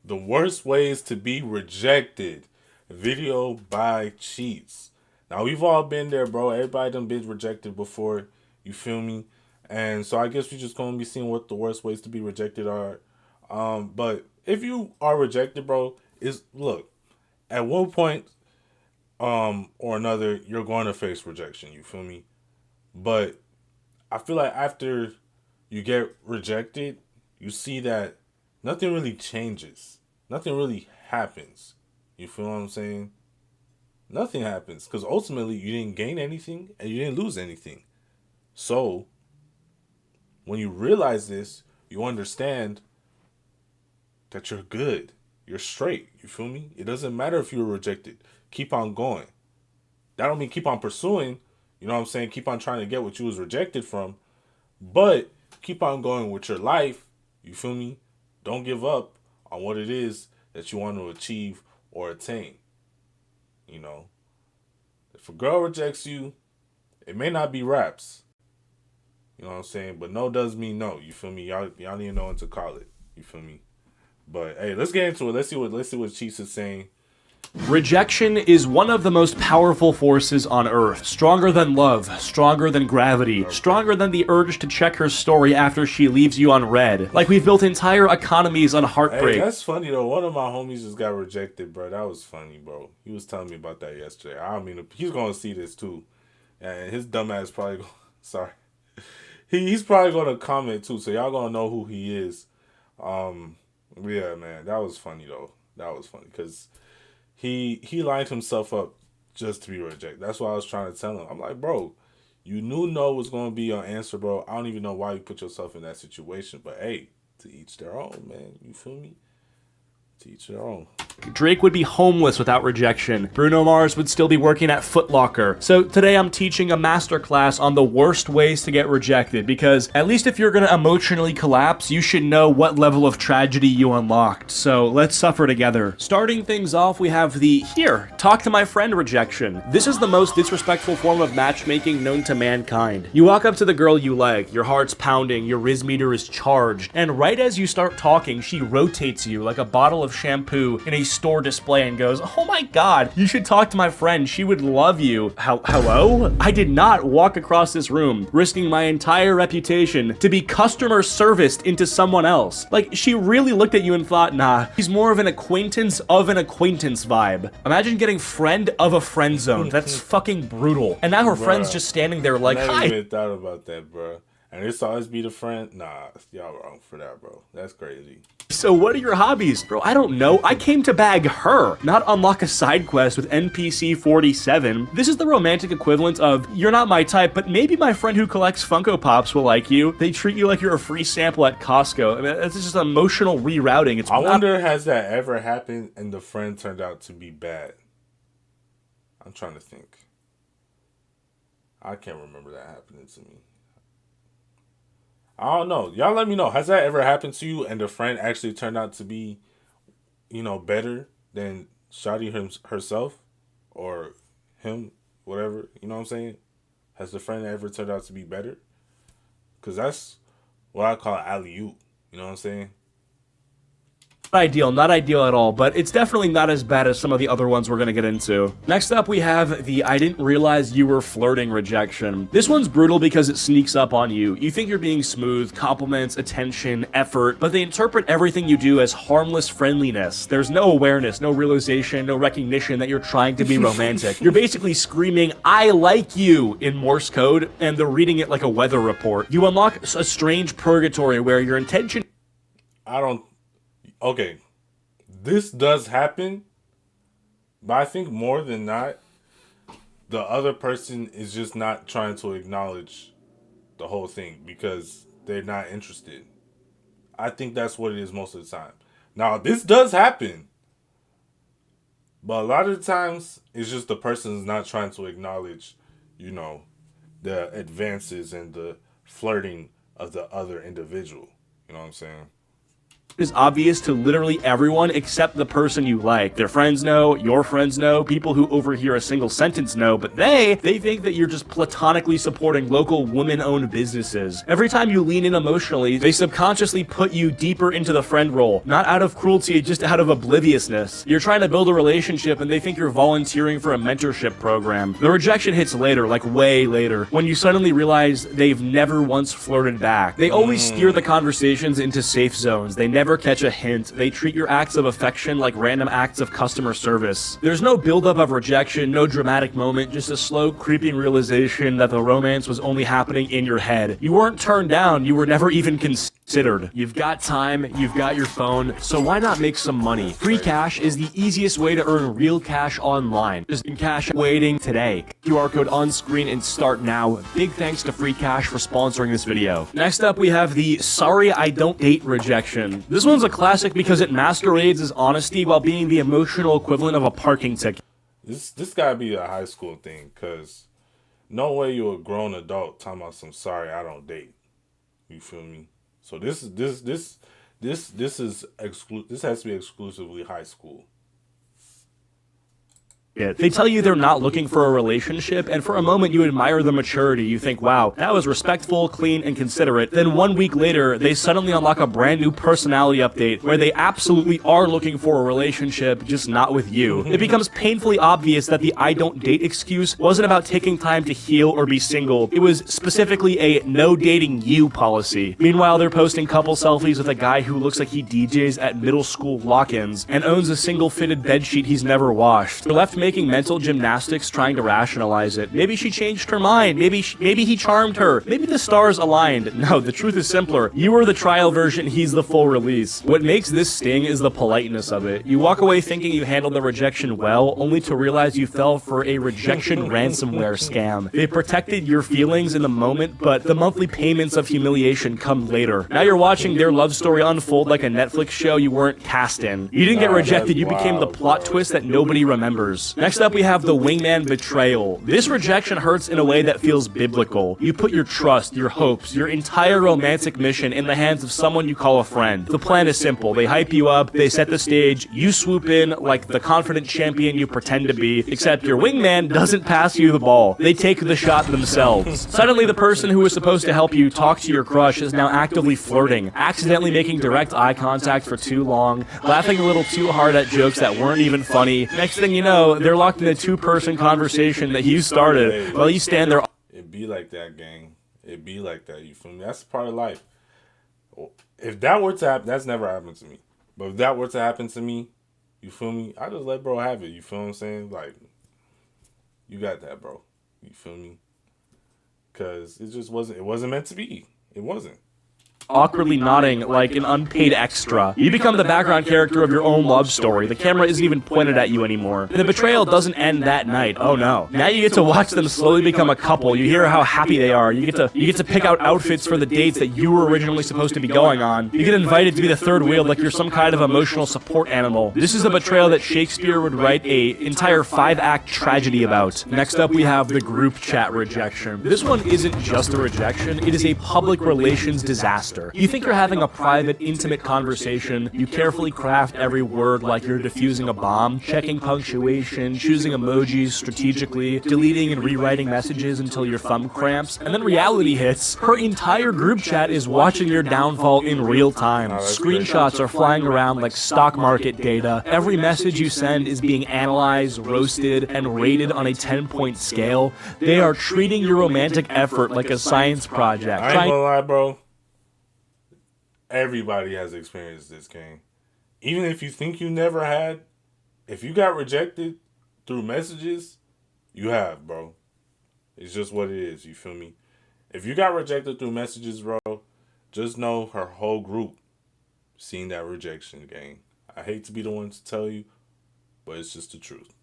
The worst ways to be rejected. Video by Cheats. Now we've all been there, bro. Everybody done been rejected before. You feel me? And so I guess we just gonna be seeing what the worst ways to be rejected are. But if you are rejected, bro, is look, at one point or another, you're going to face rejection. You feel me? But I feel like after you get rejected, you see that nothing really changes. Nothing really happens. You feel what I'm saying? Nothing happens because ultimately you didn't gain anything and you didn't lose anything. So when you realize this, you understand that you're good. You're straight. You feel me? It doesn't matter if you were rejected. Keep on going. That don't mean keep on pursuing. You know what I'm saying? Keep on trying to get what you was rejected from. But keep on going with your life. You feel me? Don't give up on what it is that you want to achieve or attain. You know, if a girl rejects you, it may not be raps. You know what I'm saying? But no does mean no. You feel me? Y'all need to know when to call it. You feel me? But hey, let's get into it. Let's see what Cheeks is saying. Rejection is one of the most powerful forces on Earth. Stronger than love, stronger than gravity, stronger than the urge to check her story after she leaves you on red. Like we've built entire economies on heartbreak. Hey, that's funny though. One of my homies just got rejected, bro. That was funny, bro. He was telling me about that yesterday. I mean, he's gonna see this too, and his dumb ass probably. Sorry, he's probably gonna comment too. So y'all gonna know who he is. Yeah, man, that was funny though. That was funny because he lined himself up just to be rejected. That's what I was trying to tell him. I'm like, bro, you knew no was gonna be your answer, bro. I don't even know why you put yourself in that situation, but hey, to each their own, man. You feel me? To each their own. Drake would be homeless without rejection. Bruno Mars would still be working at Foot Locker. So today I'm teaching a masterclass on the worst ways to get rejected because at least if you're gonna emotionally collapse, you should know what level of tragedy you unlocked. So let's suffer together. Starting things off, we have the here, talk to my friend rejection. This is the most disrespectful form of matchmaking known to mankind. You walk up to the girl you like, your heart's pounding, your Riz meter is charged, and right as you start talking, she rotates you like a bottle of shampoo in a store display and goes, "Oh my god, you should talk to my friend, she would love you." Hello? I did not walk across this room risking my entire reputation to be customer serviced into someone else. Like, she really looked at you and thought, nah, he's more of an acquaintance vibe. Imagine getting friend of a friend zone. That's fucking brutal. And now her friend's just standing there like, Never hi. even thought about that, bro. And it's always be the friend. Nah, y'all wrong for that, bro. That's crazy. So what are your hobbies? Bro, I don't know. I came to bag her, not unlock a side quest with NPC 47. This is the romantic equivalent of, you're not my type, but maybe my friend who collects Funko Pops will like you. They treat you like you're a free sample at Costco. I mean, it's just emotional rerouting. I wonder, has that ever happened and the friend turned out to be bad? I'm trying to think. I can't remember that happening to me. I don't know. Y'all let me know. Has that ever happened to you and the friend actually turned out to be, better than Shawty herself or him, whatever? You know what I'm saying? Has the friend ever turned out to be better? Because that's what I call alley-oop. You know what I'm saying? Not ideal at all, but it's definitely not as bad as some of the other ones we're gonna get into. Next up, we have the I didn't realize you were flirting rejection. This one's brutal because it sneaks up on you. You think you're being smooth, compliments, attention, effort, but they interpret everything you do as harmless friendliness. There's no awareness, no realization, no recognition that you're trying to be romantic. You're basically screaming, "I like you" in Morse code, and they're reading it like a weather report. You unlock a strange purgatory where your intention Okay, this does happen, but I think more than not, the other person is just not trying to acknowledge the whole thing because they're not interested. I think that's what it is most of the time. Now, this does happen, but a lot of the times, it's just the person's not trying to acknowledge, the advances and the flirting of the other individual. You know what I'm saying? is obvious to literally everyone except the person you like. Their friends know, your friends know, people who overhear a single sentence know, but they think that you're just platonically supporting local women-owned businesses. Every time you lean in emotionally, they subconsciously put you deeper into the friend role, not out of cruelty, just out of obliviousness. You're trying to build a relationship and they think you're volunteering for a mentorship program. The rejection hits later, like way later, when you suddenly realize they've never once flirted back. They always steer the conversations into safe zones. They never catch a hint. They treat your acts of affection like random acts of customer service. There's no buildup of rejection, no dramatic moment, just a slow, creeping realization that the romance was only happening in your head. You weren't turned down, you were never even considered. You've got time, you've got your phone, so why not make some money? Free Cash is the easiest way to earn real cash online. Just in cash waiting today. QR code on screen and start now. Big thanks to Free Cash for sponsoring this video. Next up, we have the sorry I don't date rejection. This one's a classic because it masquerades as honesty while being the emotional equivalent of a parking ticket. This gotta be a high school thing, cause no way you're a grown adult talking about some sorry I don't date. You feel me? So this has to be exclusively high school. They tell you they're not looking for a relationship, and for a moment you admire the maturity. You think, wow, that was respectful, clean, and considerate. Then 1 week later, they suddenly unlock a brand new personality update where they absolutely are looking for a relationship, just not with you. It becomes painfully obvious that the I don't date excuse wasn't about taking time to heal or be single. It was specifically a no dating you policy. Meanwhile, they're posting couple selfies with a guy who looks like he DJs at middle school lock-ins and owns a single fitted bedsheet he's never washed. They're left making mental gymnastics trying to rationalize it. Maybe she changed her mind. Maybe he charmed her. Maybe the stars aligned. No, the truth is simpler. You are the trial version, he's the full release. What makes this sting is the politeness of it. You walk away thinking you handled the rejection well, only to realize you fell for a rejection ransomware scam. They protected your feelings in the moment, but the monthly payments of humiliation come later. Now you're watching their love story unfold like a Netflix show you weren't cast in. You didn't get rejected, you became the plot twist that nobody remembers. Next up, we have the wingman betrayal. This rejection hurts in a way that feels biblical. You put your trust, your hopes, your entire romantic mission in the hands of someone you call a friend. The plan is simple. They hype you up, they set the stage, you swoop in like the confident champion you pretend to be, except your wingman doesn't pass you the ball. They take the shot themselves. Suddenly, the person who was supposed to help you talk to your crush is now actively flirting, accidentally making direct eye contact for too long, laughing a little too hard at jokes that weren't even funny. Next thing you know, they're locked in a two-person conversation that you started while you stand there. It be like that, gang. It be like that. You feel me? That's part of life. If that were to happen, that's never happened to me. But if that were to happen to me, you feel me? I just let bro have it. You feel what I'm saying? Like, you got that, bro. You feel me? Because it just wasn't. It wasn't meant to be. It wasn't. Awkwardly nodding like an unpaid extra. You become the background character of your own love story. The camera isn't even pointed at you anymore. And the betrayal doesn't end that night. Oh no. Now you get to watch them slowly become a couple. You hear how happy they are. You get to pick out outfits for the dates that you were originally supposed to be going on. You get invited to be the third wheel like you're some kind of emotional support animal. This is a betrayal that Shakespeare would write a entire 5-act tragedy about. Next up, we have the group chat rejection. This one isn't just a rejection. It is a public relations disaster. You think you're having a private, intimate conversation. You carefully craft every word like you're defusing a bomb, checking punctuation, choosing emojis strategically, deleting and rewriting messages until your thumb cramps, and then reality hits. Her entire group chat is watching your downfall in real time. Screenshots are flying around like stock market data. Every message you send is being analyzed, roasted, and rated on a 10-point scale. They are treating your romantic effort like a science project. I ain't gonna lie, bro. Everybody has experienced this, game. Even if you think you never had, if you got rejected through messages, you have, bro. It's just what it is, you feel me? If you got rejected through messages, bro, just know her whole group seen that rejection, gang. I hate to be the one to tell you, but it's just the truth.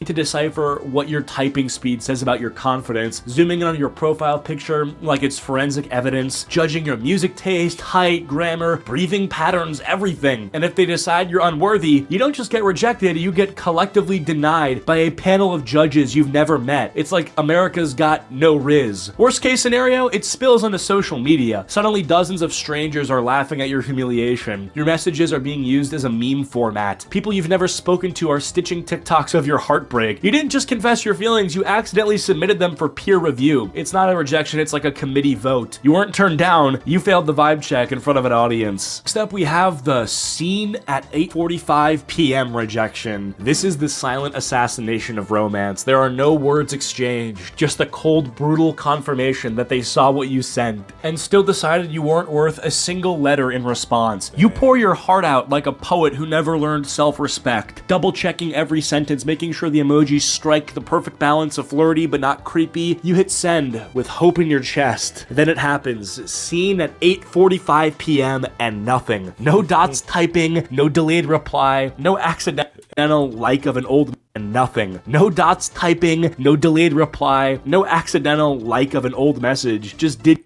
to decipher what your typing speed says about your confidence, zooming in on your profile picture like it's forensic evidence, judging your music taste, height, grammar, breathing patterns, everything. And if they decide you're unworthy, you don't just get rejected, you get collectively denied by a panel of judges you've never met. It's like America's Got No Riz. Worst case scenario, it spills onto social media. Suddenly dozens of strangers are laughing at your humiliation. Your messages are being used as a meme format. People you've never spoken to are stitching TikToks of your heartbreak. You didn't just confess your feelings, you accidentally submitted them for peer review. It's not a rejection, it's like a committee vote. You weren't turned down, you failed the vibe check in front of an audience. Next up, we have the seen at 8:45 p.m. rejection. This is the silent assassination of romance. There are no words exchanged, just the cold, brutal confirmation that they saw what you sent and still decided you weren't worth a single letter in response. You pour your heart out like a poet who never learned self-respect, double-checking every sentence, making sure the emojis strike the perfect balance of flirty but not creepy. You hit send with hope in your chest. Then it happens. Seen at 8:45 p.m. and nothing. No dots typing, no delayed reply, no accidental like of an old and nothing. No dots typing, no delayed reply, no accidental like of an old message. Just did.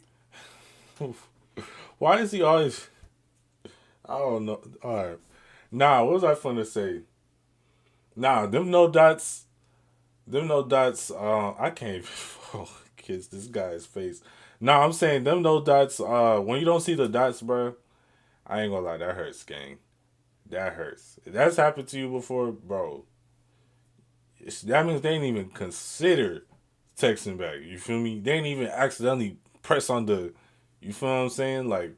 Why is he always... I don't know. Alright. Nah, what was I finna say? Nah, them no dots, I can't even kiss this guy's face. Nah, I'm saying them no dots, when you don't see the dots, bro, I ain't gonna lie, that hurts, gang. That hurts. If that's happened to you before, bro, that means they ain't even consider texting back, you feel me? They ain't even accidentally press on the, you feel what I'm saying? Like,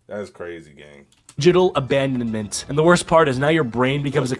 that's crazy, gang. Digital abandonment. And the worst part is now your brain becomes a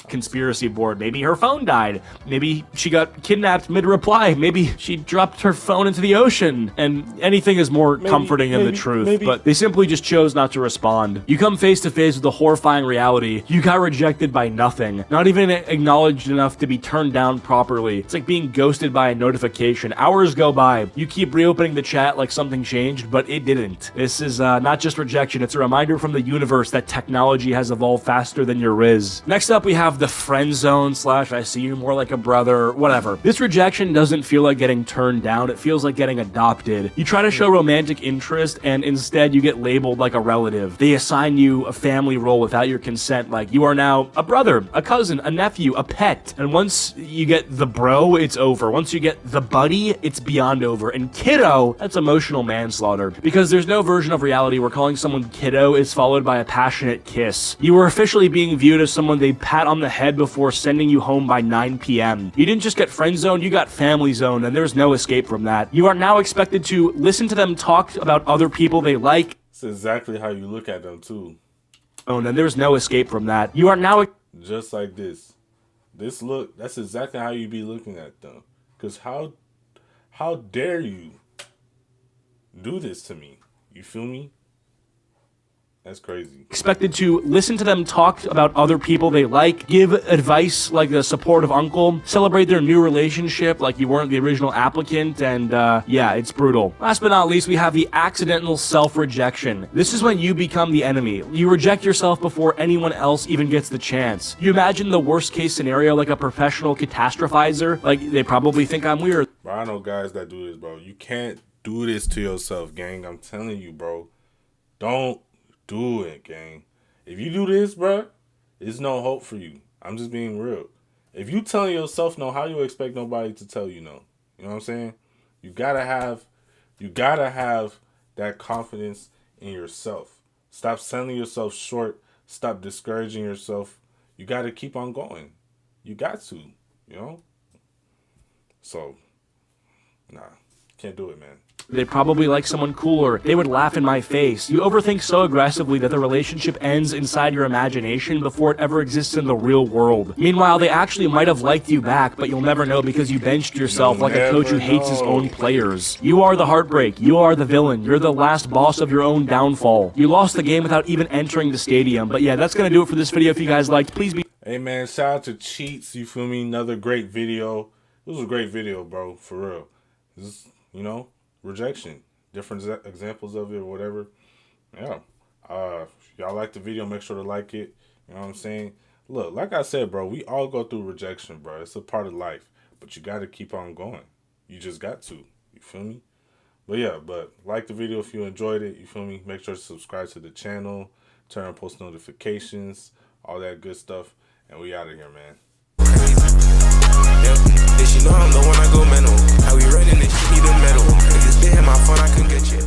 conspiracy board. Maybe her phone died. Maybe she got kidnapped mid-reply. Maybe she dropped her phone into the ocean. And anything is more comforting than the truth. But they simply just chose not to respond. You come face to face with the horrifying reality. You got rejected by nothing. Not even acknowledged enough to be turned down properly. It's like being ghosted by a notification. Hours go by. You keep reopening the chat like something changed, but it didn't. This is not just rejection. It's a reminder from the universe that technology has evolved faster than your Riz. Next up, we have the friend zone / I see you more like a brother, whatever. This rejection doesn't feel like getting turned down, it feels like getting adopted. You try to show romantic interest and instead you get labeled like a relative. They assign you a family role without your consent, like you are now a brother, a cousin, a nephew, a pet. And once you get the bro, it's over. Once you get the buddy, it's beyond over. And kiddo, that's emotional manslaughter. Because there's no version of reality where calling someone kiddo is followed by a passionate kiss. You are officially being viewed as someone they pat on the head before sending you home by 9 p.m. You didn't just get friend zoned, you got family zoned, and there's no escape from that. You are now expected to listen to them talk about other people they like. It's exactly how you look at them too. Oh, and there's no escape from that. You are now just like this. This look, that's exactly how you be looking at them. Cause how dare you do this to me? You feel me? That's crazy. Expected to listen to them talk about other people they like, give advice like the supportive uncle, celebrate their new relationship like you weren't the original applicant, and yeah, it's brutal. Last but not least, we have the accidental self-rejection. This is when you become the enemy. You reject yourself before anyone else even gets the chance. You imagine the worst case scenario like a professional catastrophizer, like they probably think I'm weird. Bro, I know guys that do this, bro. You can't do this to yourself, gang. I'm telling you, bro. Don't do it, gang. If you do this, bro, there's no hope for you. I'm just being real. If you telling yourself no, how you expect nobody to tell you no? You know what I'm saying? You gotta have that confidence in yourself. Stop selling yourself short. Stop discouraging yourself. You gotta keep on going. You got to, you know? So, nah, can't do it, man. They probably like someone cooler. They would laugh in my face. You overthink so aggressively that the relationship ends inside your imagination before it ever exists in the real world. Meanwhile, they actually might have liked you back, but you'll never know because you benched yourself like a coach who hates his own players. You are the heartbreak. You are the villain. You're the last boss of your own downfall. You lost the game without even entering the stadium. But yeah, that's gonna do it for this video. If you guys liked, please be... Hey man, shout out to Cheats, you feel me? Another great video. It was a great video, bro, for real. This is, you know, rejection, different examples of it or whatever. Yeah. If y'all like the video, make sure to like it. You know what I'm saying? Look, like I said, bro, we all go through rejection, bro. It's a part of life, but you got to keep on going. You just got to. You feel me? But yeah, but like the video if you enjoyed it. You feel me? Make sure to subscribe to the channel, turn on post notifications, all that good stuff, and we out of here, man. Yeah, she know I'm the one I go mental. How we running this, she need a medal. Niggas did hit my phone, I couldn't get you.